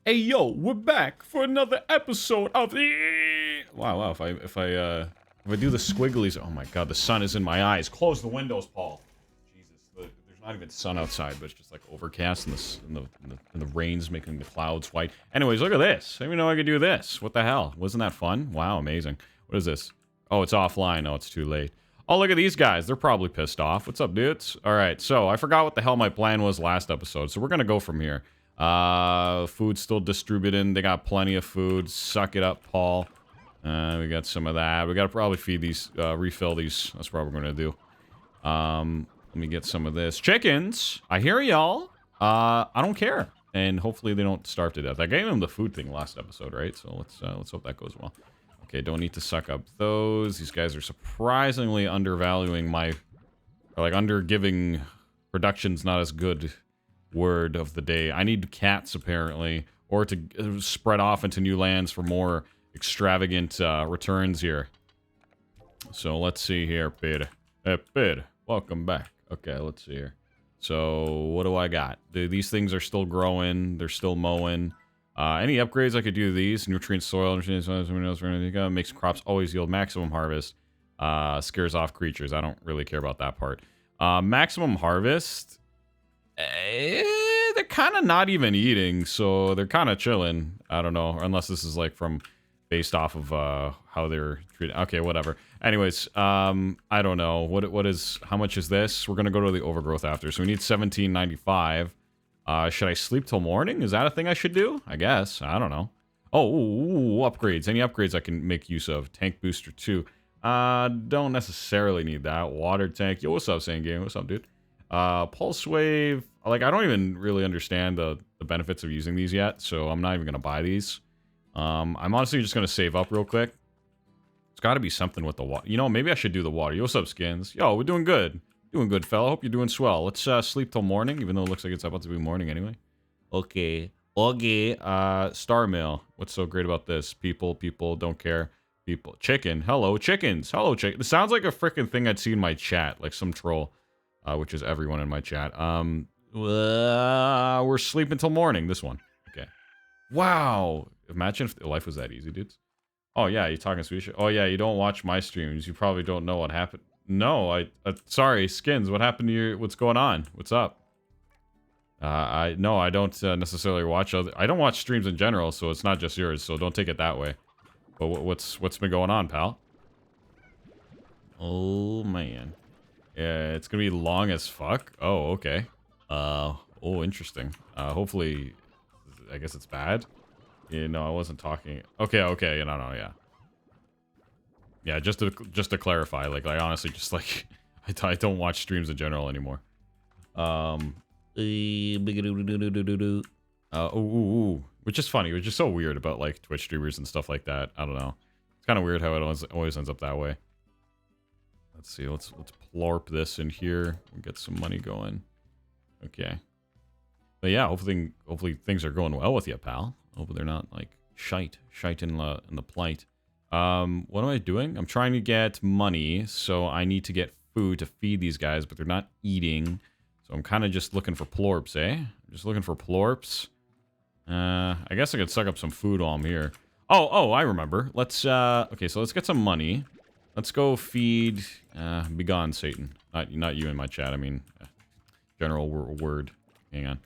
Hey yo, we're back for another episode of the. Wow. If I do the squigglies, oh my god, the sun is in my eyes. Close the windows, Paul. Jesus, there's not even sun outside, but it's just like overcast, and the rain's making the clouds white. Anyways, look at this. I didn't even know I could do this. What the hell? Wasn't that fun? Wow, amazing. What is this? Oh, it's offline. Oh, it's too late. Oh, look at these guys. They're probably pissed off. What's up, dudes? All right, so I forgot what the hell my plan was last episode, so we're gonna go from here. Food's still distributing. They got plenty of food. Suck it up, Paul. We got some of that. We gotta probably feed these, refill these. That's what we're gonna do. Let me get some of this. Chickens! I hear y'all. I don't care. And hopefully they don't starve to death. I gave them the food thing last episode, right? So let's hope that goes well. Okay, don't need to suck up those. These guys are surprisingly undervaluing my... Or like, under-giving production's not as good word of the day. I need cats, apparently. Or to spread off into new lands for more extravagant returns here. So, let's see here, Pid. Hey, Pid. Welcome back. Okay, let's see here. So, what do I got? These things are still growing. They're still mowing. Any upgrades I could do to these? Nutrient soil, makes crops always yield maximum harvest. Scares off creatures. I don't really care about that part. Maximum harvest. They're kind of not even eating, so they're kind of chilling. I don't know, unless this is like based off of how they're treated. Okay, whatever. Anyways, I don't know. How much is this? We're gonna go to the overgrowth after, so we need 1795. Should I sleep till morning? Is that a thing I should do? I guess. I don't know. Oh, upgrades. Any upgrades I can make use of? Tank booster 2. Don't necessarily need that. Water tank. Yo, what's up, Sane Game? What's up, dude? Pulse wave. Like, I don't even really understand the benefits of using these yet, so I'm not even gonna buy these. I'm honestly just gonna save up real quick. It's gotta be something with the water. You know, maybe I should do the water. Yo, what's up, Skins? Yo, we're doing good. Doing good, fella. Hope you're doing swell. Let's sleep till morning, even though it looks like it's about to be morning anyway. Okay. Star mail. What's so great about this? People don't care. People. Chicken. Hello, chickens. Hello, chicken. This sounds like a freaking thing I'd see in my chat, like some troll, which is everyone in my chat. We're sleeping till morning. This one. Okay. Wow. Imagine if life was that easy, dudes. Oh, yeah, you're talking Swedish. Oh, yeah, you don't watch my streams. You probably don't know what happened. No, sorry, Skins, what happened to you? What's going on? What's up? I don't necessarily watch I don't watch streams in general, so it's not just yours, so don't take it that way. But what's been going on, pal? Oh, man. Yeah, it's gonna be long as fuck? Oh, okay. Oh, interesting. Hopefully, I guess it's bad? Yeah, no, I wasn't talking. Okay, no, yeah. Yeah, just to clarify, like, I honestly just, like, I don't watch streams in general anymore. Which is funny, which is so weird about, like, Twitch streamers and stuff like that. I don't know. It's kind of weird how it always ends up that way. Let's see, let's plorp this in here and get some money going. Okay. But yeah, hopefully things are going well with you, pal. Hopefully they're not, like, shite in the plight. What am I doing? I'm trying to get money, so I need to get food to feed these guys, but they're not eating. So I'm kind of just looking for plorps, eh? Just looking for plorps. I guess I could suck up some food while I'm here. Oh, I remember. Let's, okay, so let's get some money. Let's go feed, be gone, Satan. Not you in my chat, I mean, general word. Hang on.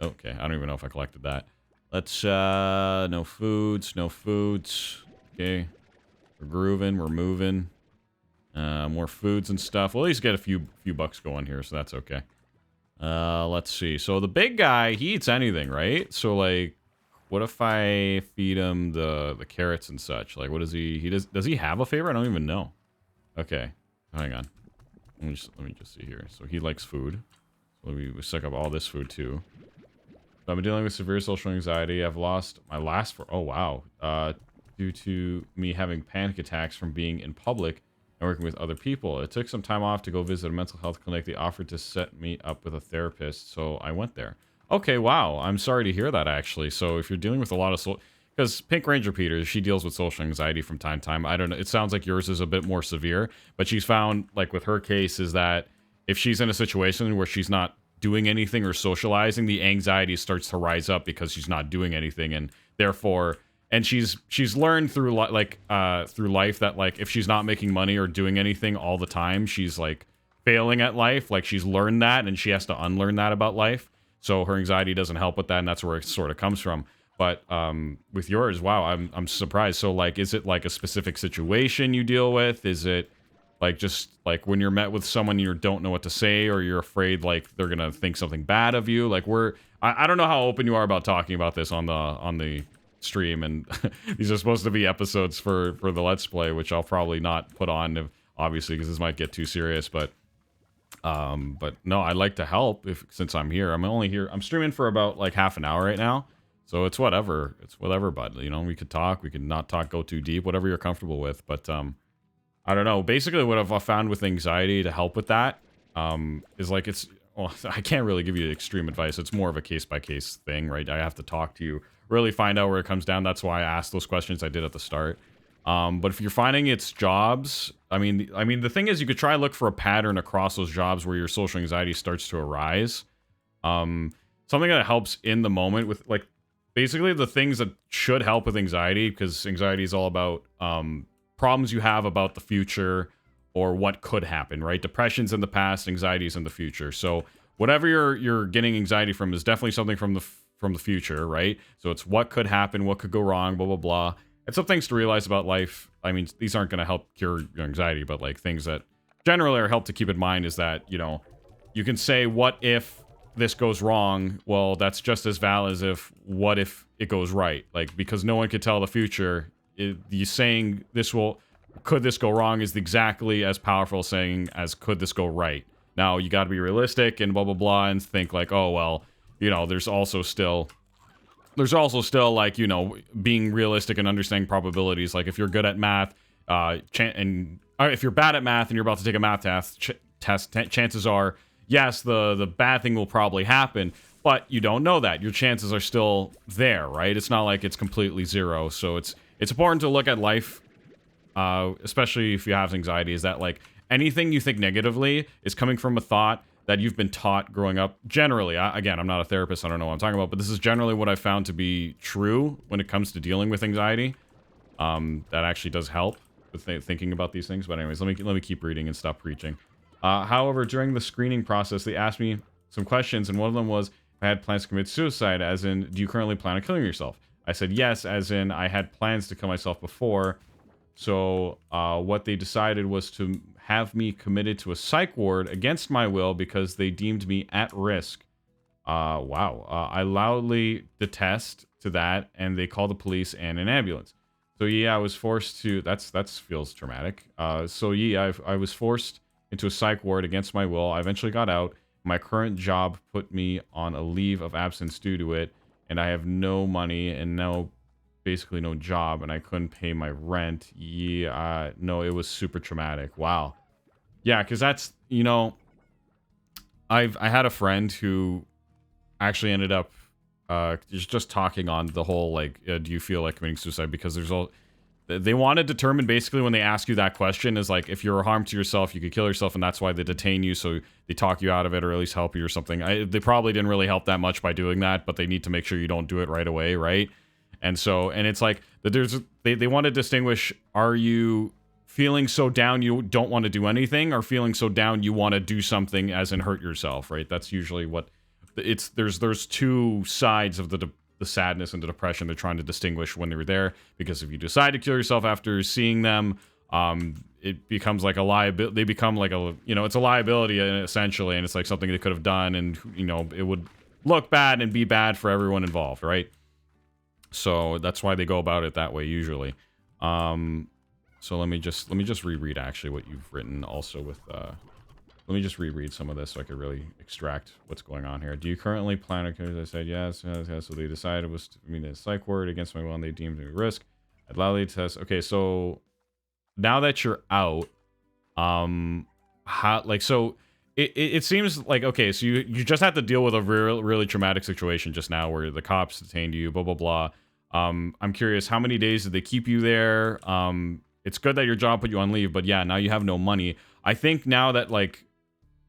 Okay, I don't even know if I collected that. Let's, no foods. Okay, we're grooving, we're moving. More foods and stuff. We'll at least get a few bucks going here, so that's okay. Let's see. So the big guy, he eats anything, right? So, like, what if I feed him the carrots and such? Like, what does does he have a favorite? I don't even know. Okay, hang on. Let me just see here. So he likes food. So we suck up all this food too. So I've been dealing with severe social anxiety. I've lost my last oh wow. Due to me having panic attacks from being in public and working with other people. It took some time off to go visit a mental health clinic. They offered to set me up with a therapist, so I went there. Okay, wow. I'm sorry to hear that, actually. So if you're dealing with a lot of because Pink Ranger Peters, she deals with social anxiety from time to time. I don't know. It sounds like yours is a bit more severe, but she's found, like with her case, is that if she's in a situation where she's not doing anything or socializing, the anxiety starts to rise up because she's not doing anything, and therefore, and she's learned through through life that like if she's not making money or doing anything all the time, she's like failing at life. Like she's learned that, and she has to unlearn that about life. So her anxiety doesn't help with that, and that's where it sort of comes from. But with yours, wow, I'm surprised. So like, is it like a specific situation you deal with? Is it like just like when you're met with someone you don't know what to say, or you're afraid like they're gonna think something bad of you? Like I don't know how open you are about talking about this on the stream, and these are supposed to be episodes for the Let's Play, which I'll probably not put on, obviously, because this might get too serious. But no, I'd like to help since I'm here. I'm streaming for about like half an hour right now. So it's whatever, bud. You know, we could talk, we could not talk, go too deep, whatever you're comfortable with. But I don't know. Basically, what I've found with anxiety to help with that is like well, I can't really give you extreme advice. It's more of a case-by-case thing, right? I have to talk to you, really find out where it comes down. That's why I asked those questions I did at the start. But if you're finding it's jobs, I mean, the thing is, you could try to look for a pattern across those jobs where your social anxiety starts to arise. Something that helps in the moment with like, basically the things that should help with anxiety, because anxiety is all about problems you have about the future or what could happen, right? Depression's in the past, anxiety's in the future. So whatever you're getting anxiety from is definitely something from the future, right? So it's what could happen, what could go wrong, blah, blah, blah. And some things to realize about life. I mean, these aren't going to help cure your anxiety, but like things that generally are help to keep in mind is that, you know, you can say, what if this goes wrong? Well, that's just as valid as what if it goes right? Like, because no one could tell the future. You saying could this go wrong is exactly as powerful saying as could this go right. Now, you got to be realistic and blah, blah, blah, and think like, oh, well, you know, there's also still like, you know, being realistic and understanding probabilities. Like if you're good at math, if you're bad at math and you're about to take a math test, chances are, yes, the bad thing will probably happen, but you don't know that. Your chances are still there, right? It's not like it's completely zero. So it's important to look at life, especially if you have anxiety, is that like anything you think negatively is coming from a thought that you've been taught growing up. Generally, again, I'm not a therapist, I don't know what I'm talking about, but this is generally what I found to be true when it comes to dealing with anxiety. That actually does help with thinking about these things. But anyways, let me keep reading and stop preaching. However, during the screening process, they asked me some questions, and one of them was if I had plans to commit suicide, as in, do you currently plan on killing yourself? I said yes, as in I had plans to kill myself before. So what they decided was to have me committed to a psych ward against my will because they deemed me at risk. Wow. I loudly detest to that, and they called the police and an ambulance. So yeah, I was forced to. That feels traumatic. So yeah, I was forced into a psych ward against my will. I eventually got out. My current job put me on a leave of absence due to it, and I have no money and basically no job, and I couldn't pay my rent. Yeah, no, it was super traumatic. Wow. Yeah, because that's, you know, I had a friend who actually ended up just talking on the whole, like, do you feel like committing suicide? Because they want to determine basically when they ask you that question is like, if you're a harm to yourself, you could kill yourself, and that's why they detain you, so they talk you out of it or at least help you or something. They probably didn't really help that much by doing that, but they need to make sure you don't do it right away, right? And it's like they want to distinguish, are you feeling so down you don't want to do anything, or feeling so down you want to do something as in hurt yourself, right? That's usually what it's. There's two sides of the sadness and the depression they're trying to distinguish when they're there, because if you decide to kill yourself after seeing them, it becomes like a liability. They become like it's a liability essentially, and it's like something they could have done, and it would look bad and be bad for everyone involved, right? So that's why they go about it that way usually. So let me just reread actually what you've written also with let me just reread some of this so I could really extract what's going on here. Do you currently plan on, I said yes, so they decided it was a psych ward against my will, and they deemed me a risk. I'd loudly test. Okay, so now that you're out, it seems like, okay, so you just have to deal with a really traumatic situation just now where the cops detained you, blah blah blah. I'm curious, how many days did they keep you there? It's good that your job put you on leave, but yeah, now you have no money. I think now that, like,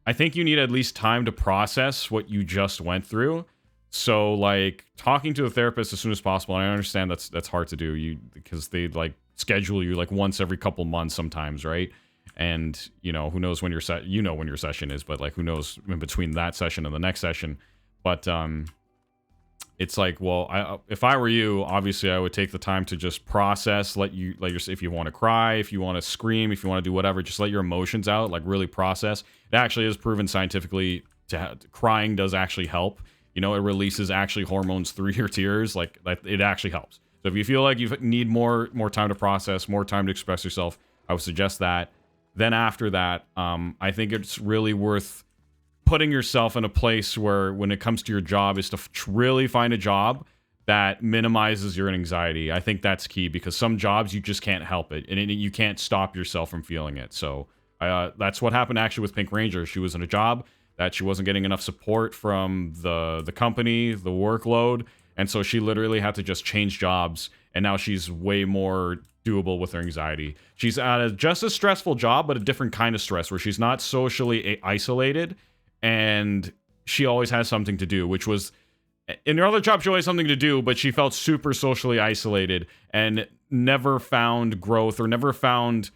I think you need at least time to process what you just went through. So like talking to a therapist as soon as possible. And I understand that's hard to do because they like schedule you like once every couple months sometimes, right? And who knows when when your session is, but like who knows in between that session and the next session. But it's like, well, if I were you, obviously I would take the time to just process, if you want to cry, if you want to scream, if you want to do whatever, just let your emotions out, like really process. It actually is proven scientifically crying does actually help. It releases actually hormones through your tears. Like it actually helps. So if you feel like you need more time to process, more time to express yourself, I would suggest that. Then after that, I think it's really worth putting yourself in a place where when it comes to your job is to really find a job that minimizes your anxiety. I think that's key because some jobs you just can't help it and you can't stop yourself from feeling it. So that's what happened actually with Pink Ranger. She was in a job that she wasn't getting enough support from the company, the workload. And so she literally had to just change jobs. And now she's way more doable with her anxiety. She's at just a stressful job, but a different kind of stress where she's not socially isolated. And she always has something to do, which was in her other job, she always had something to do, but she felt super socially isolated and never found growth or never found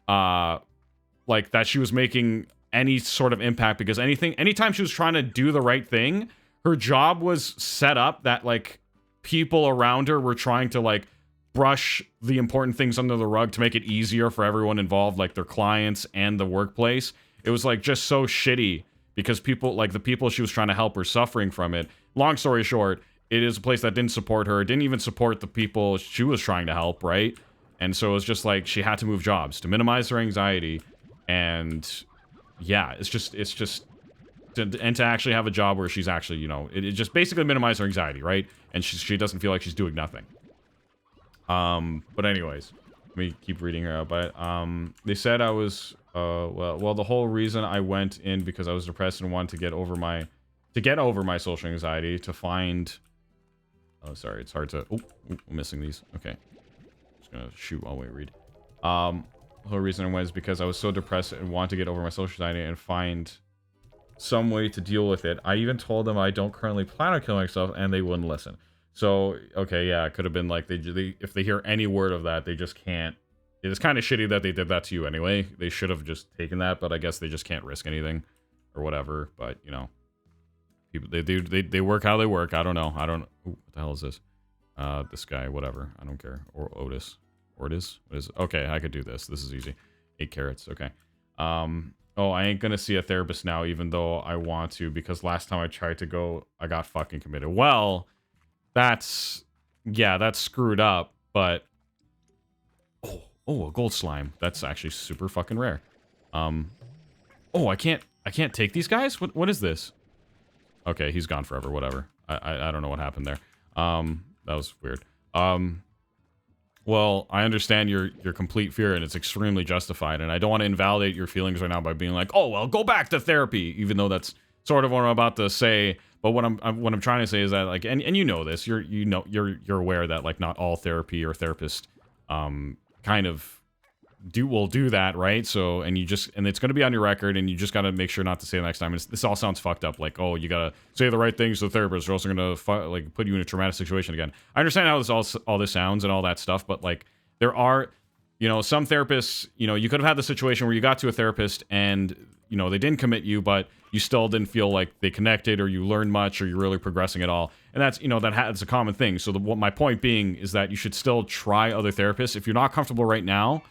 like that she was making any sort of impact because anytime she was trying to do the right thing, her job was set up that like people around her were trying to like brush the important things under the rug to make it easier for everyone involved, like their clients and the workplace. It was like just so shitty because the people she was trying to help were suffering from it. Long story short, it is a place that didn't support her, didn't even support the people she was trying to help, right? And so it was just like she had to move jobs to minimize her anxiety. And yeah, it's just to actually have a job where she's actually, it just basically minimize her anxiety, right? And she doesn't feel like she's doing nothing. But anyways, let me keep reading her out. But they said I was well, the whole reason I went in because I was depressed and wanted to get over my social anxiety to find. Oh, sorry, it's hard to. Oh, I'm missing these. Okay, just gonna shoot while we read. The whole reason I went is because I was so depressed and wanted to get over my social anxiety and find some way to deal with it. I even told them I don't currently plan on killing myself, and they wouldn't listen. So, okay, yeah, it could have been like they if they hear any word of that, they just can't. It's kind of shitty that they did that to you anyway. They should have just taken that, but I guess they just can't risk anything or whatever. But people they work how they work. I don't know. Ooh, what the hell is this? This guy, whatever. I don't care. Or Otis. Ortiz? What is it? Okay, I could do this. This is easy. 8 carrots. Okay. Oh, I ain't gonna see a therapist now, even though I want to, because last time I tried to go, I got fucking committed. Well, that's screwed up, but oh, a gold slime. That's actually super fucking rare. Oh, I can't take these guys? What is this? Okay, he's gone forever, whatever. I don't know what happened there. That was weird. Well, I understand your complete fear, and it's extremely justified, and I don't want to invalidate your feelings right now by being like, oh, well, go back to therapy, even though that's sort of what I'm about to say. But what I'm trying to say is that, like, and you know this, you're aware that, like, not all therapy or therapist kind of will do that, right? So, and it's going to be on your record, and you just got to make sure not to say it next time. And this all sounds fucked up, like, oh, you got to say the right things to the therapist, or else they're going to like put you in a traumatic situation again. I understand how all this sounds and all that stuff, but like there are, some therapists, you could have had the situation where you got to a therapist and they didn't commit you, but you still didn't feel like they connected, or you learned much, or you're really progressing at all. And that's that's a common thing. So what my point being is that you should still try other therapists if you're not comfortable right now.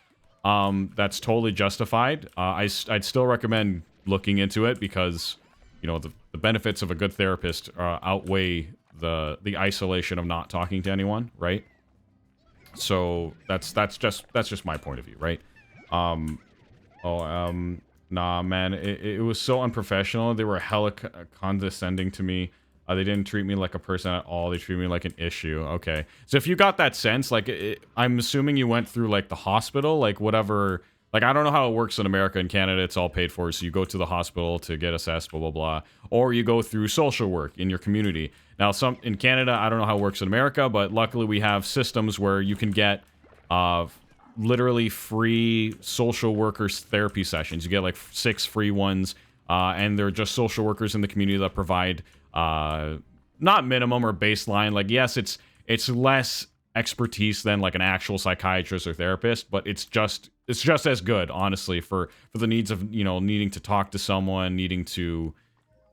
That's totally justified. I'd still recommend looking into it because, the benefits of a good therapist outweigh the isolation of not talking to anyone, right? So that's just my point of view, right? Nah, man, it was so unprofessional. They were hella condescending to me. They didn't treat me like a person at all. They treated me like an issue. Okay. So if you got that sense, like, I'm assuming you went through, like, the hospital, like, whatever. Like, I don't know how it works in America and Canada. It's all paid for. So you go to the hospital to get assessed, blah, blah, blah. Or you go through social work in your community. Now, in Canada, I don't know how it works in America, but luckily we have systems where you can get literally free social workers therapy sessions. You get, like, 6 free ones. and they're just social workers in the community that provide not minimum or baseline. Like, yes, it's less expertise than like an actual psychiatrist or therapist, but it's just as good, honestly, for the needs of, you know, needing to talk to someone, needing to,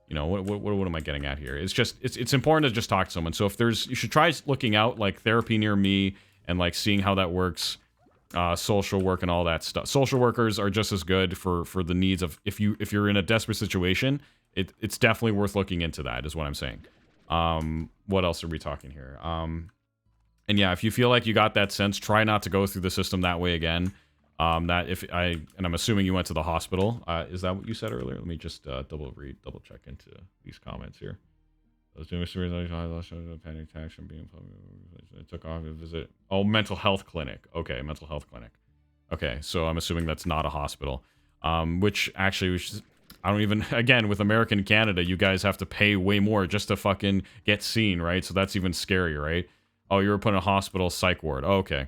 you know, what am I getting at here? It's just it's important to just talk to someone. So if there's, you should try looking out like therapy near me and like seeing how that works. Social work and all that stuff. Social workers are just as good for the needs of, if you're in a desperate situation, it's definitely worth looking into. That is what I'm saying. What else are we talking here? And yeah, if you feel like you got that sense, try not to go through the system that way again. And I'm assuming you went to the hospital. Is that what you said earlier? Let me just double check into these comments here. I was doing a panic attacks and being I took off to visit. Oh, mental health clinic. Okay, mental health clinic. Okay, so I'm assuming that's not a hospital. Which actually, I don't even, again, with American Canada, you guys have to pay way more just to fucking get seen, right? So that's even scarier, right? Oh, you were put in a hospital psych ward. Oh, okay.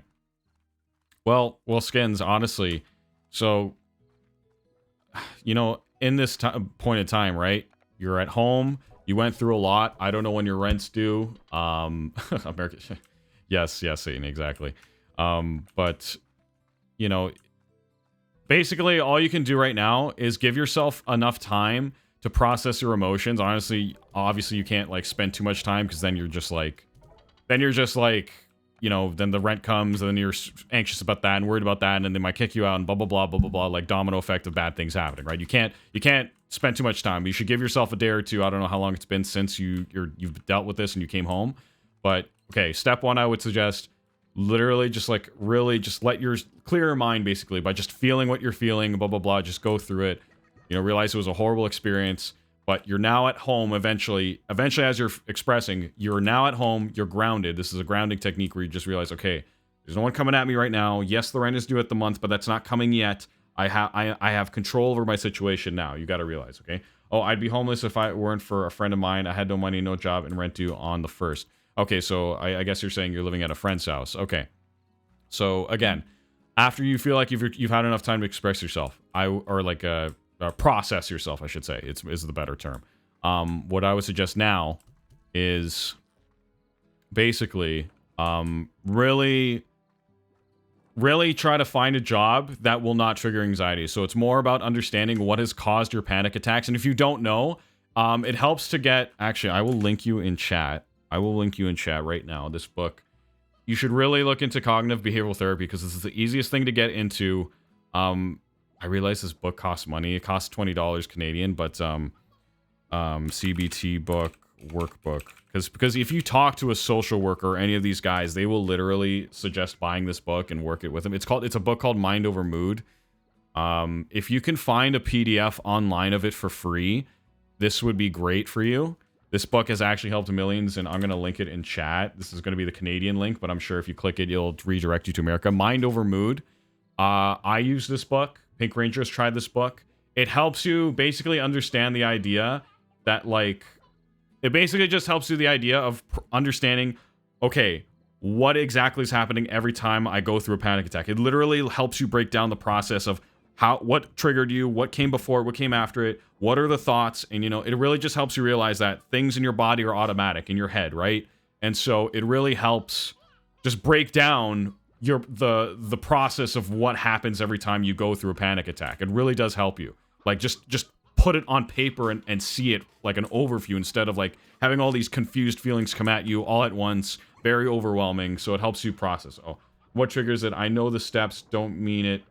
Well, Skins, honestly, so, you know, in this point in time, right? You're at home. You went through a lot. I don't know when your rent's due. American, yes, Satan, exactly. But, you know, basically all you can do right now is give yourself enough time to process your emotions. Honestly, obviously you can't like spend too much time, because then you're just like, you know, then the rent comes and then you're anxious about that and worried about that, and then they might kick you out and blah, blah, blah, blah, blah, blah, like domino effect of bad things happening, right? You can't spend too much time. You should give yourself a day or two. I don't know how long it's been since you've dealt with this and you came home. But, okay, step one, I would suggest literally just like really just let your clear your mind basically by just feeling what you're feeling, blah, blah, blah. Just go through it. You know, realize it was a horrible experience. But you're now at home eventually, as you're expressing, you're now at home, you're grounded. This is a grounding technique where you just realize, okay, there's no one coming at me right now. Yes, the rent is due at the month, but that's not coming yet. I have control over my situation now. You got to realize, okay? Oh, I'd be homeless if I weren't for a friend of mine. I had no money, no job, and rent due on the 1st. Okay, so I guess you're saying you're living at a friend's house. Okay. So, again, after you feel like you've had enough time to express yourself, process yourself, I should say, is the better term. What I would suggest now is basically really try to find a job that will not trigger anxiety. So it's more about understanding what has caused your panic attacks. And if you don't know, it helps to get, actually, I will link you in chat. Right now, this book. You should really look into cognitive behavioral therapy, because this is the easiest thing to get into. I realize this book costs money. It costs $20 Canadian, but CBT book, workbook. Because if you talk to a social worker or any of these guys, they will literally suggest buying this book and work it with them. It's a book called Mind Over Mood. If you can find a PDF online of it for free, this would be great for you. This book has actually helped millions, and I'm going to link it in chat. This is going to be the Canadian link, but I'm sure if you click it, it'll redirect you to America. Mind Over Mood. I use this book. Pink Rangers tried this book. It helps you basically understand the idea that, like, it basically just helps you the idea of understanding, okay, what exactly is happening every time I go through a panic attack. It literally helps you break down the process of what triggered you, what came before it, what came after it, what are the thoughts, and, you know, it really just helps you realize that things in your body are automatic in your head, right? And so it really helps just break down the process of what happens every time you go through a panic attack. It really does help you. Like, just put it on paper and see it like an overview, instead of like having all these confused feelings come at you all at once. Very overwhelming. So it helps you process. Oh, what triggers it? I know the steps don't mean it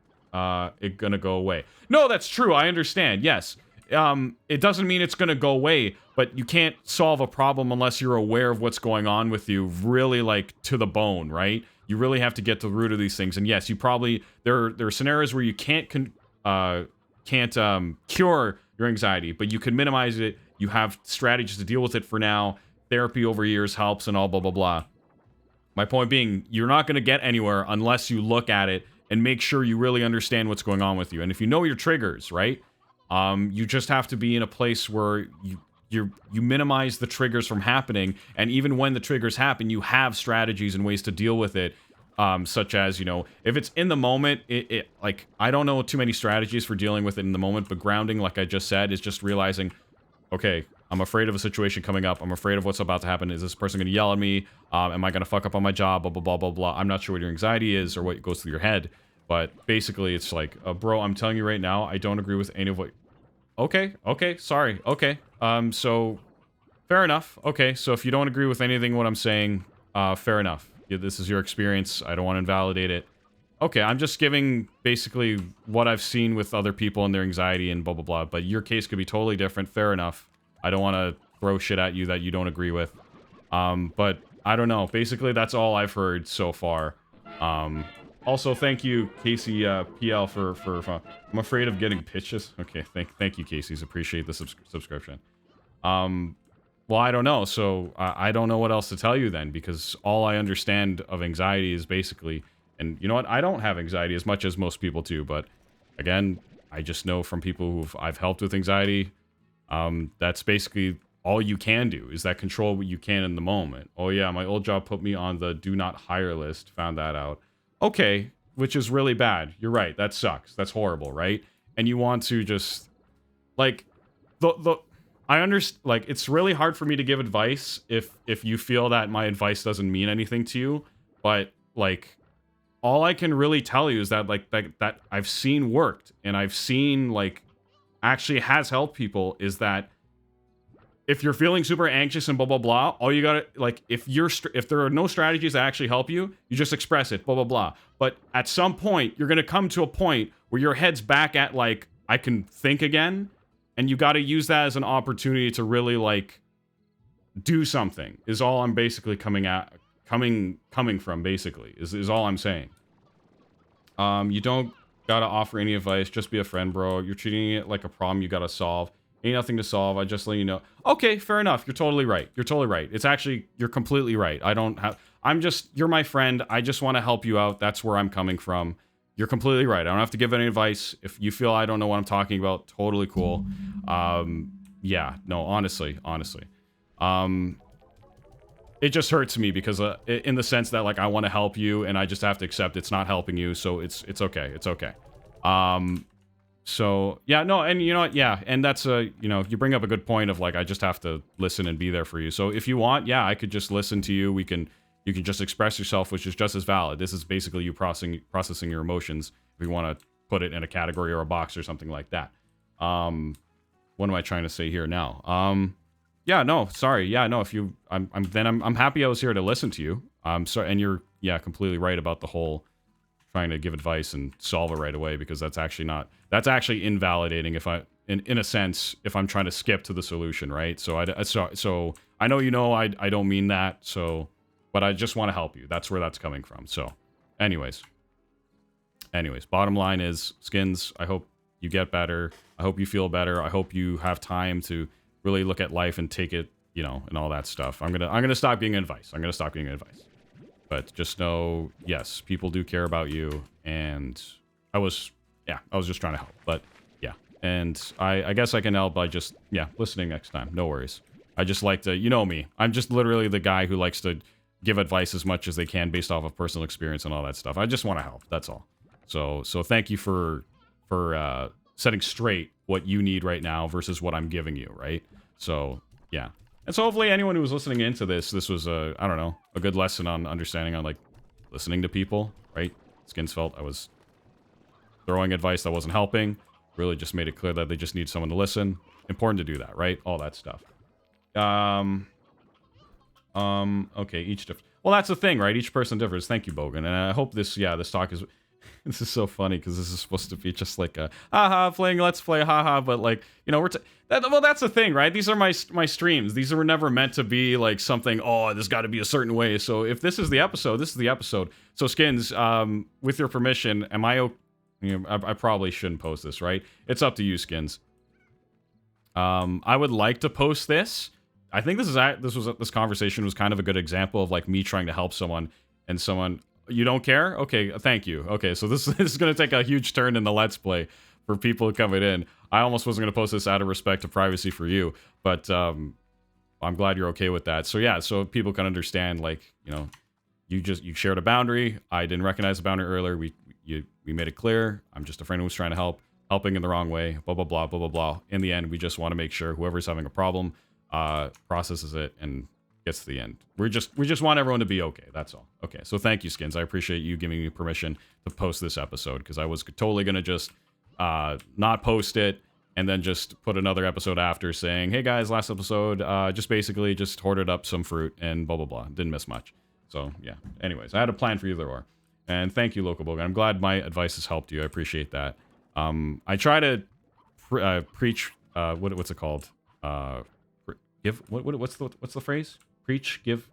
gonna go away. No, that's true. I understand. Yes. It doesn't mean it's gonna go away, but you can't solve a problem unless you're aware of what's going on with you, really, like, to the bone, right? You really have to get to the root of these things. And yes, you probably, there are scenarios where you can't cure your anxiety, but you can minimize it. You have strategies to deal with it for now. Therapy over years helps and all blah, blah, blah. My point being, you're not going to get anywhere unless you look at it and make sure you really understand what's going on with you. And if you know your triggers, right, you just have to be in a place where you minimize the triggers from happening. And even when the triggers happen, you have strategies and ways to deal with it such as, you know, if it's in the moment, like, I don't know too many strategies for dealing with it in the moment, but grounding, like I just said, is just realizing, okay, I'm afraid of a situation coming up. I'm afraid of what's about to happen. Is this person going to yell at me? Am I going to fuck up on my job? Blah, blah, blah, blah, blah. I'm not sure what your anxiety is or what goes through your head. But basically, it's like, bro, I'm telling you right now, I don't agree with any of what... Okay, sorry, okay. So, fair enough. Okay, so if you don't agree with anything what I'm saying, fair enough. Yeah, this is your experience. I don't want to invalidate it. Okay, I'm just giving basically what I've seen with other people and their anxiety and blah, blah, blah. But your case could be totally different. Fair enough. I don't want to throw shit at you that you don't agree with. But I don't know. Basically, that's all I've heard so far. Also, thank you, Casey PL, for I'm afraid of getting pitches. Okay, thank you, Casey's. Appreciate the subscription. Well, I don't know. So I don't know what else to tell you then, because all I understand of anxiety is basically, and you know what? I don't have anxiety as much as most people do, but again, I just know from people who I've helped with anxiety, that's basically all you can do, is that control what you can in the moment. Oh yeah, my old job put me on the do not hire list, found that out. Okay, which is really bad. You're right, that sucks. That's horrible, right? And you want to just, like, I understand, like, it's really hard for me to give advice if you feel that my advice doesn't mean anything to you, but, like, all I can really tell you is that, like, that I've seen worked, and I've seen, like, actually has helped people, is that if you're feeling super anxious and blah, blah, blah, all you gotta, like, if there are no strategies that actually help you, you just express it, blah, blah, blah. But at some point, you're gonna come to a point where your head's back at, like, I can think again, and you gotta use that as an opportunity to really, like, do something, is all I'm basically coming from, basically, is all I'm saying. You don't gotta offer any advice, just be a friend, bro. You're treating it like a problem you gotta solve. Ain't nothing to solve, I just let you know. Okay, fair enough, you're totally right. You're totally right. It's actually, you're completely right. You're my friend, I just want to help you out. That's where I'm coming from. You're completely right. I don't have to give any advice. If you feel I don't know what I'm talking about, totally cool. Yeah, no, honestly. It just hurts me because in the sense that, like, I want to help you and I just have to accept it's not helping you, so it's okay. It's okay. So, yeah, no, and you know what, yeah, and that's you know, you bring up a good point of, like, I just have to listen and be there for you. So if you want, yeah, I could just listen to you. You can just express yourself, which is just as valid. This is basically you processing your emotions, if you want to put it in a category or a box or something like that. What am I trying to say here now? Yeah, no, sorry. Yeah, no, if you, I'm happy I was here to listen to you. Sorry, and you're, yeah, completely right about the whole trying to give advice and solve it right away, because that's actually invalidating if in a sense, if I'm trying to skip to the solution, right? So I know, you know, I don't mean that, so, but I just want to help you. That's where that's coming from. So anyways, bottom line is, Skins, I hope you get better. I hope you feel better. I hope you have time to really look at life and take it, you know, and all that stuff. I'm gonna stop giving advice. But just know, yes, people do care about you, and I was just trying to help. But yeah, and I guess I can help by just, yeah, listening next time. No worries. I just like to, you know me. I'm just literally the guy who likes to give advice as much as they can based off of personal experience and all that stuff. I just want to help. That's all. So thank you for setting straight what you need right now versus what I'm giving you, right? So yeah. And so hopefully anyone who was listening into this was a, I don't know, a good lesson on understanding on, like, listening to people, right? Skins felt I was throwing advice that wasn't helping. Really just made it clear that they just need someone to listen. Important to do that, right? All that stuff. Okay, well, that's the thing, right? Each person differs. Thank you, Bogan. And I hope this talk is... This is so funny because this is supposed to be just like a haha playing Let's Play haha, but, like, you know, well, that's the thing, right? These are my streams. These were never meant to be like something, oh, there's got to be a certain way. So if this is the episode, this is the episode. So Skins, with your permission, am I okay? You know, I probably shouldn't post this, right? It's up to you, Skins. I would like to post this. I think this conversation was kind of a good example of, like, me trying to help someone and someone. You don't care? Okay, thank you. Okay, so this is going to take a huge turn in the Let's Play for people coming in. I almost wasn't going to post this out of respect to privacy for you, but I'm glad you're okay with that. So yeah, so people can understand, like, you know, you shared a boundary. I didn't recognize the boundary earlier. We made it clear. I'm just a friend who was trying to help, helping in the wrong way, blah, blah, blah, blah, blah, blah. In the end, we just want to make sure whoever's having a problem processes it and gets to the end. We just want everyone to be okay. That's all. Okay, so thank you, Skins. I appreciate you giving me permission to post this episode, because I was totally going to just not post it and then just put another episode after saying, hey guys, last episode, just basically just hoarded up some fruit and blah, blah, blah. Didn't miss much. So, yeah. Anyways, I had a plan for either or. And thank you, Local Bogan. I'm glad my advice has helped you. I appreciate that. I try to preach, what's it called? What's the phrase? Preach, give,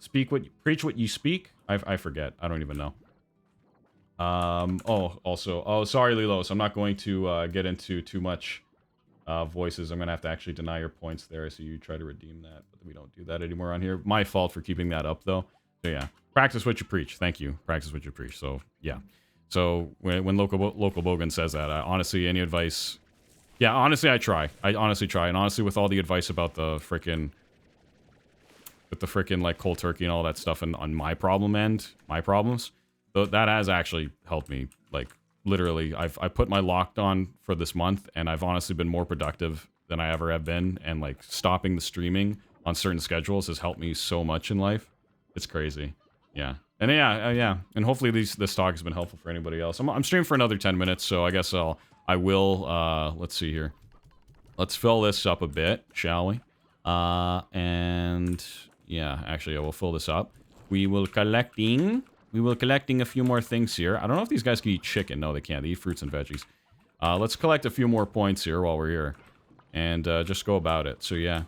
speak preach what you speak? I forget. I don't even know. Sorry, Lilos. I'm not going to get into too much voices. I'm going to have to actually deny your points there, so you try to redeem that. But we don't do that anymore on here. My fault for keeping that up, though. So, yeah. Practice what you preach. Thank you. Practice what you preach. So, yeah. So, when Local Bogan says that, honestly, any advice... Yeah, honestly, I try. I honestly try. And honestly, with all the advice about the frickin'... With the frickin', like, cold turkey and all that stuff and on my problems, that has actually helped me. Like, literally, I put my locked on for this month, and I've honestly been more productive than I ever have been. And, like, stopping the streaming on certain schedules has helped me so much in life. It's crazy. Yeah. And yeah. And hopefully this talk has been helpful for anybody else. I'm streaming for another 10 minutes, so I guess I will, let's see here. Let's fill this up a bit, shall we? And yeah, actually, I will fill this up. We will collecting a few more things here. I don't know if these guys can eat chicken. No, they can't. They eat fruits and veggies. Let's collect a few more points here while we're here. And just go about it. So yeah.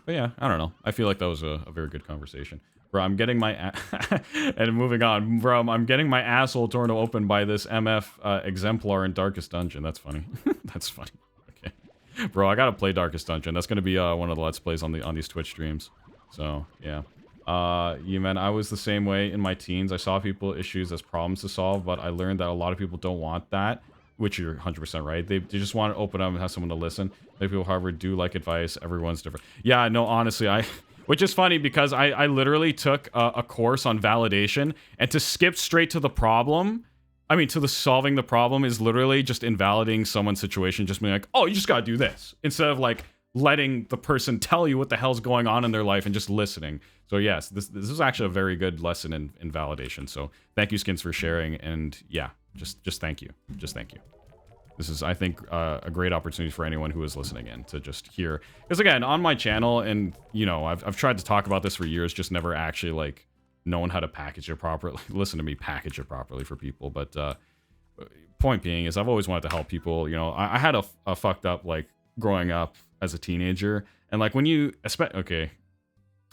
But yeah, I don't know. I feel like that was a very good conversation. Bro, I'm getting my... and moving on. Bro, I'm getting my asshole torn open by this MF exemplar in Darkest Dungeon. That's funny. That's funny. Okay. Bro, I gotta play Darkest Dungeon. That's gonna be one of the Let's Plays on these Twitch streams. So, yeah. Man, I was the same way in my teens. I saw people issues as problems to solve, but I learned that a lot of people don't want that, which you're 100% right. They just want to open up and have someone to listen. Many people, however, do like advice. Everyone's different. Yeah, no, honestly, which is funny because I literally took a course on validation, and to skip straight to the problem, to the solving the problem is literally just invalidating someone's situation, just being like, oh, you just gotta do this, instead of like letting the person tell you what the hell's going on in their life and just listening. So yes, this is actually a very good lesson in validation. So thank you, Skins, for sharing, and yeah, just thank you. Just thank you. This is, I think, a great opportunity for anyone who is listening in to just hear. Because again, on my channel, and you know, I've tried to talk about this for years, just never actually like known how to package it properly. Listen to me package it properly for people. But point being is, I've always wanted to help people. You know, I had a fucked up like growing up as a teenager, and like when you okay,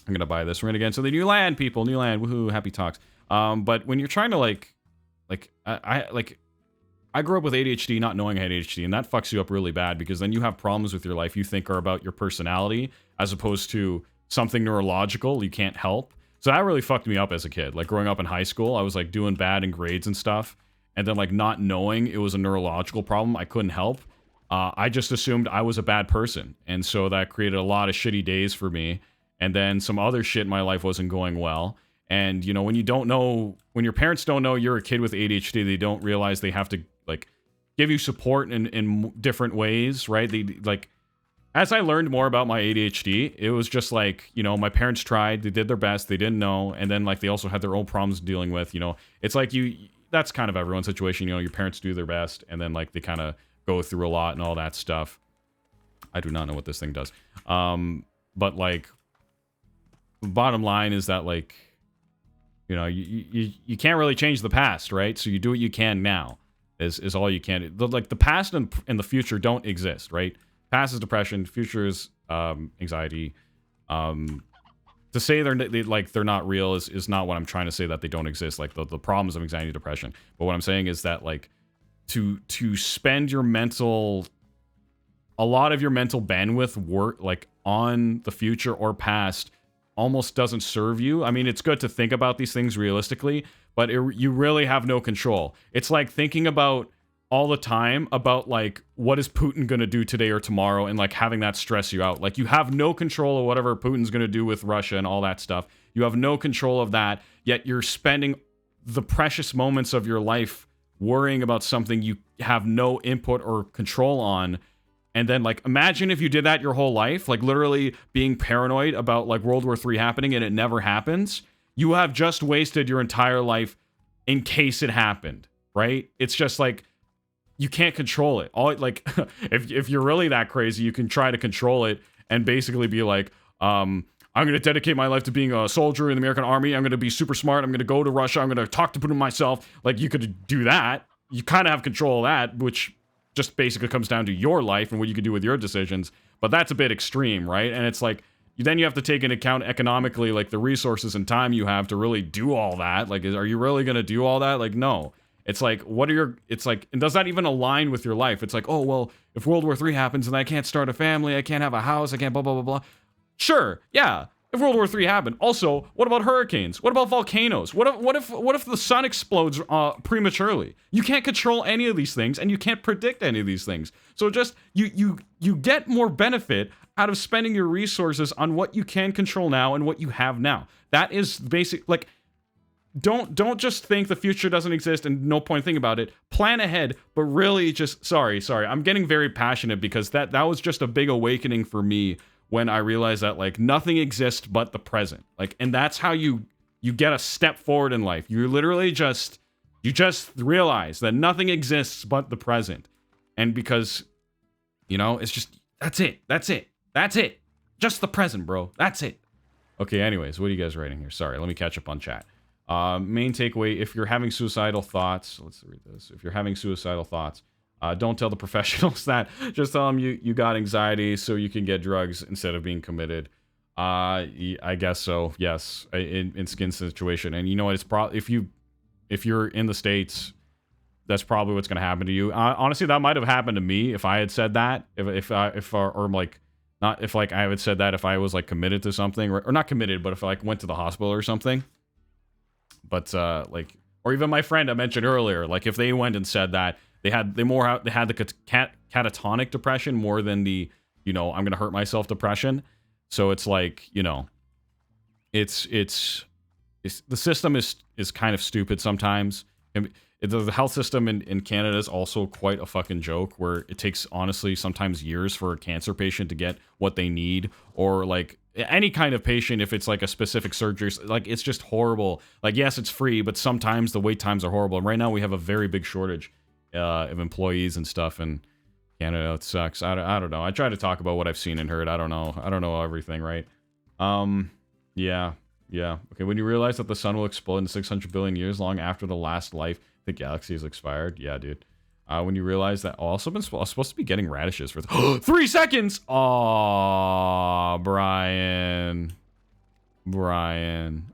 I'm gonna buy this. We're gonna get into the new land, people. New land, woohoo! Happy talks. But when you're trying to I grew up with ADHD, not knowing I had ADHD, and that fucks you up really bad, because then you have problems with your life you think are about your personality as opposed to something neurological you can't help. So that really fucked me up as a kid. Like growing up in high school, I was like doing bad in grades and stuff, and then like not knowing it was a neurological problem I couldn't help. I just assumed I was a bad person, and so that created a lot of shitty days for me. And then some other shit in my life wasn't going well. And you know, when your parents don't know you're a kid with ADHD, they don't realize they have to like give you support in different ways, right? They like, as I learned more about my ADHD, it was just like, you know, my parents tried, they did their best, they didn't know, and then like they also had their own problems dealing with, you know. It's like that's kind of everyone's situation, you know, your parents do their best, and then like they kind of go through a lot and all that stuff. I do not know what this thing does. But like, bottom line is that like, you know, you can't really change the past, right? So you do what you can now. Is all you can. Like the past and the future don't exist, right? Past is depression, future is anxiety. To say they're not real is not what I'm trying to say, that they don't exist. Like the problems of anxiety and depression. But what I'm saying is that like to spend a lot of your mental bandwidth work like on the future or past almost doesn't serve you. I mean, it's good to think about these things realistically, but you really have no control. It's like thinking about all the time about like, what is Putin going to do today or tomorrow, and like having that stress you out. Like you have no control of whatever Putin's going to do with Russia and all that stuff. You have no control of that, yet you're spending the precious moments of your life worrying about something you have no input or control on. And then, like, imagine if you did that your whole life, like literally being paranoid about like World War III happening and it never happens. You have just wasted your entire life in case it happened, right? It's just like, you can't control it. All like, if you're really that crazy, you can try to control it and basically be like, I'm going to dedicate my life to being a soldier in the American army. I'm going to be super smart. I'm going to go to Russia. I'm going to talk to Putin myself. Like, you could do that. You kind of have control of that, which just basically comes down to your life and what you can do with your decisions. But that's a bit extreme, right? And it's like, then you have to take into account economically, like the resources and time you have to really do all that. Like, are you really going to do all that? Like, no. It's like, it's like, and does that even align with your life? It's like, oh, well, if World War III happens and I can't start a family, I can't have a house, I can't blah, blah, blah, blah. Sure, yeah, if World War III happened. Also, what about hurricanes? What about volcanoes? What if the sun explodes prematurely? You can't control any of these things, and you can't predict any of these things. So just, you get more benefit out of spending your resources on what you can control now and what you have now. That is basic, like, don't just think the future doesn't exist and no point thinking about it. Plan ahead, but really just, sorry, I'm getting very passionate because that was just a big awakening for me when I realized that, like, nothing exists but the present. Like, and that's how you get a step forward in life. You literally just realize that nothing exists but the present. And because, you know, it's just, that's it. Just the present, bro. That's it. Okay, anyways, what are you guys writing here? Sorry, let me catch up on chat. Main takeaway, if you're having suicidal thoughts, let's read this. If you're having suicidal thoughts, don't tell the professionals that. Just tell them you got anxiety so you can get drugs instead of being committed. I guess so, yes, in Skin's situation. And you know what, it's probably, if you're in the States, that's probably what's going to happen to you. Honestly, that might have happened to me if I had said that. If I had said that if I was like committed to something, or not committed, but if I like went to the hospital or something. But like, or even my friend I mentioned earlier, like if they went and said that they had the catatonic depression more than the, you know, I'm gonna hurt myself depression. So it's like, you know, it's the system is kind of stupid sometimes. And the health system in Canada is also quite a fucking joke, where it takes honestly sometimes years for a cancer patient to get what they need, or like any kind of patient, if it's like a specific surgery, like it's just horrible. Like, yes, it's free, but sometimes the wait times are horrible. And right now we have a very big shortage of employees and stuff in Canada. It sucks. I don't know. I try to talk about what I've seen and heard. I don't know everything, right? Yeah. Okay, when you realize that the sun will explode in 600 billion years long after the last life the galaxy has expired. Yeah, dude. When you realize that, I was supposed to be getting radishes for 3 seconds. Oh, Brian.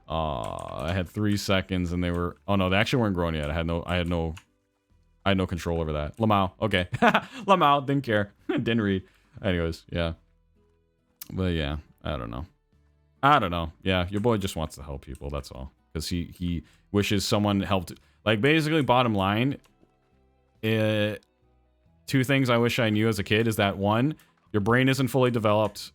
I had 3 seconds and they were, oh no, they actually weren't growing yet. I had no control over that. Lamau. Okay. Lamau, didn't care. Didn't read. Anyways, yeah. But yeah, I don't know. Yeah, your boy just wants to help people, that's all. Because he wishes someone helped. Like, basically, bottom line, 2 things I wish I knew as a kid is that, 1, your brain isn't fully developed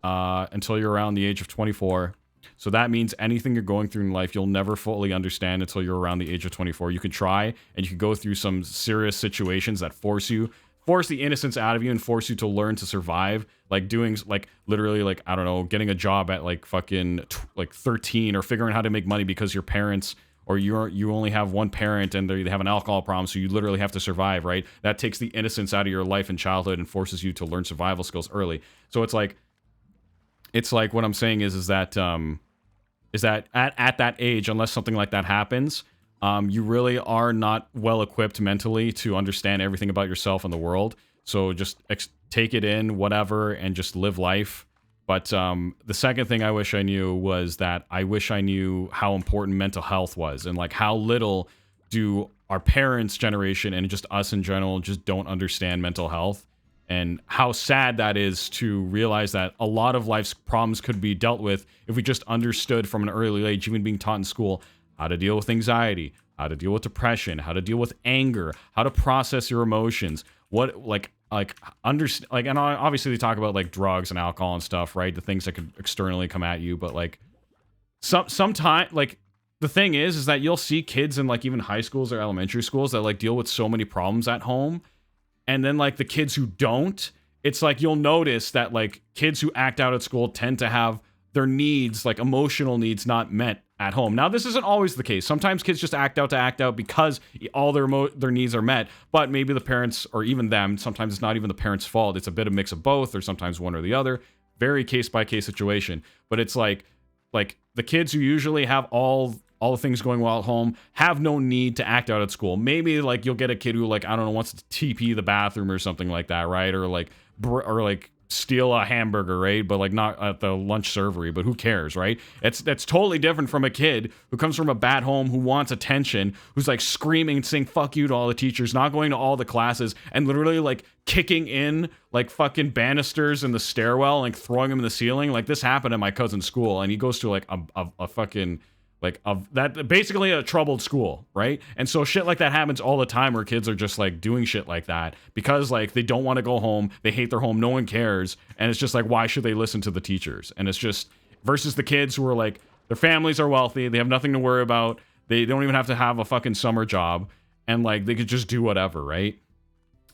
until you're around the age of 24. So that means anything you're going through in life, you'll never fully understand until you're around the age of 24. You could try, and you could go through some serious situations that force the innocence out of you and force you to learn to survive, like doing, like, literally, like, I don't know, getting a job at, like, fucking, like, 13, or figuring out how to make money because your parents, or you only have one parent and they have an alcohol problem, so you literally have to survive, right? That takes the innocence out of your life and childhood and forces you to learn survival skills early. So it's like what I'm saying is that at that age, unless something like that happens, you really are not well equipped mentally to understand everything about yourself and the world. So just take it in, whatever, and just live life. But the second thing I wish I knew was that I wish I knew how important mental health was, and like how little do our parents' generation and just us in general just don't understand mental health, and how sad that is to realize that a lot of life's problems could be dealt with if we just understood from an early age, even being taught in school, how to deal with anxiety, how to deal with depression, how to deal with anger, how to process your emotions, and obviously they talk about like drugs and alcohol and stuff, right? The things that could externally come at you, but like sometimes, like, the thing is that you'll see kids in, like, even high schools or elementary schools that, like, deal with so many problems at home. And then, like, the kids who don't, it's like you'll notice that, like, kids who act out at school tend to have their needs, like emotional needs, not met at home. Now, this isn't always the case. Sometimes kids just act out because all their needs are met, but maybe the parents, or even them, sometimes it's not even the parents' fault. It's a bit of mix of both, or sometimes one or the other. Very case-by-case situation. But it's like the kids who usually have all the things going well at home have no need to act out at school. Maybe, like, you'll get a kid who, like, I don't know, wants to TP the bathroom or something like that, right? Or like steal a hamburger, right? But, like, not at the lunch servery, but who cares, right? That's totally different from a kid who comes from a bad home, who wants attention, who's, like, screaming and saying fuck you to all the teachers, not going to all the classes, and literally, like, kicking in, like, fucking banisters in the stairwell, and, like, throwing them in the ceiling. Like, this happened at my cousin's school, and he goes to, like, a fucking... like, that basically a troubled school, right? And so shit like that happens all the time, where kids are just, like, doing shit like that because, like, they don't want to go home, they hate their home, no one cares, and it's just like, why should they listen to the teachers? And it's just, versus the kids who are, like, their families are wealthy, they have nothing to worry about, they don't even have to have a fucking summer job, and, like, they could just do whatever, right?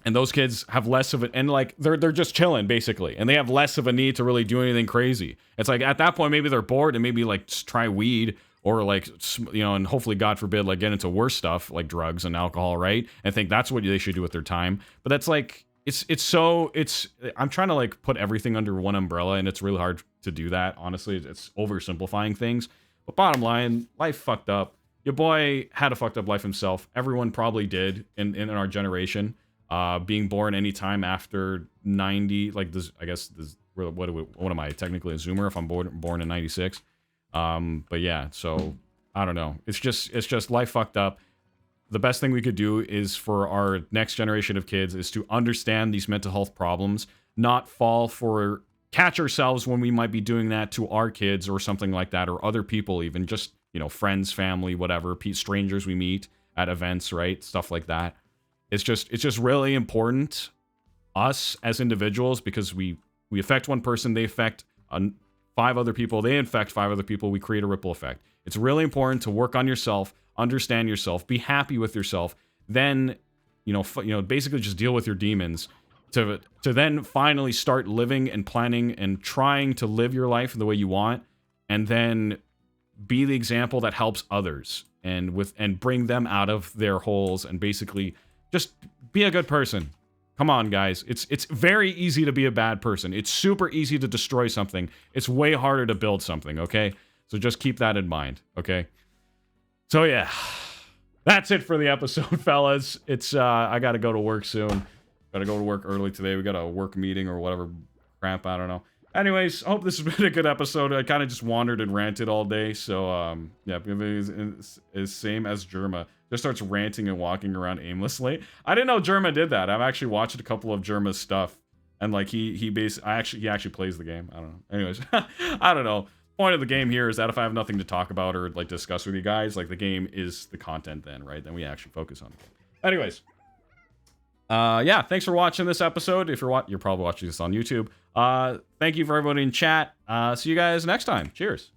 And those kids have less of it, and, like, they're just chilling, basically, and they have less of a need to really do anything crazy. It's like, at that point, maybe they're bored, and maybe, like, just try weed, or, like, you know, and hopefully, God forbid, like, get into worse stuff like drugs and alcohol, right? And think that's what they should do with their time. But that's, like, I'm trying to, like, put everything under one umbrella, and it's really hard to do that. Honestly, it's oversimplifying things. But bottom line, life fucked up. Your boy had a fucked up life himself. Everyone probably did in our generation. Being born anytime after 90, like, this, I guess this, what am I, technically a Zoomer if I'm born in 96? But yeah, so I don't know. It's just life fucked up. The best thing we could do is for our next generation of kids is to understand these mental health problems, not catch ourselves when we might be doing that to our kids or something like that, or other people, even just, you know, friends, family, whatever, strangers we meet at events, right? Stuff like that. It's just really important, us as individuals, because we affect one person, they affect 5 other people, they infect 5 other people, we create a ripple effect. It's really important to work on yourself, understand yourself, be happy with yourself, then, you know, basically just deal with your demons, to then finally start living and planning and trying to live your life the way you want, and then be the example that helps others, and bring them out of their holes, and basically just be a good person. Come on, guys. It's very easy to be a bad person. It's super easy to destroy something. It's way harder to build something, okay? So just keep that in mind, okay? So yeah, that's it for the episode, fellas. It's I gotta go to work soon. Gotta go to work early today. We got a work meeting or whatever crap, I don't know. Anyways, I hope this has been a good episode. I kind of just wandered and ranted all day, so yeah, it's same as Germa. Just starts ranting and walking around aimlessly. I didn't know Germa did that. I've actually watched a couple of Germa's stuff, and like he actually plays the game. I don't know. Anyways, I don't know. Point of the game here is that if I have nothing to talk about or like discuss with you guys, like, the game is the content then, right? Then we actually focus on the game. Anyways, yeah, thanks for watching this episode. If you're probably watching this on YouTube. Thank you for everybody in chat. See you guys next time. Cheers.